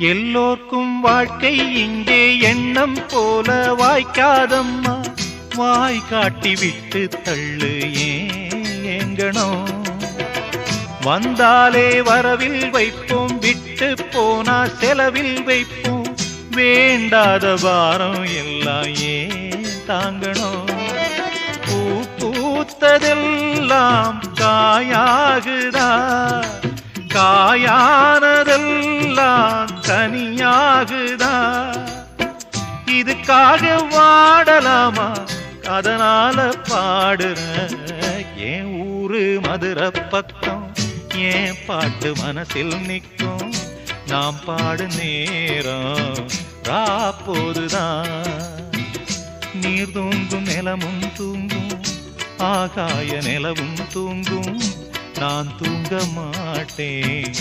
எல்லோர்க்கும் வாழ்க்கை இங்கே எண்ணம் போல வாய்க்காதம்மா. வாய் காட்டி விட்டு தள்ளு ஏங்கணும். வந்தாலே வரவில் வைப்போம், விட்டு போனா செலவில் வைப்போம். வேண்டாத பாரம் எல்லாம் ஏன் தாங்கணும். பூ பூத்ததெல்லாம் காயாகுதா, காயானதெல்லாம் தனியாகுதா. இதுக்காக வாடலாமா, அதனால பாடுற. என் ஊரு மதுரை பக்கம், என் பாட்டு மனசில் நிற்கும். நாம் பாடு நேரம் ராப்போதுதான். நீர் தூங்கும் நிலமும் தூங்கும், ஆகாய நிலவும் தூங்கும். நான் தூங்க மாட்டேன்.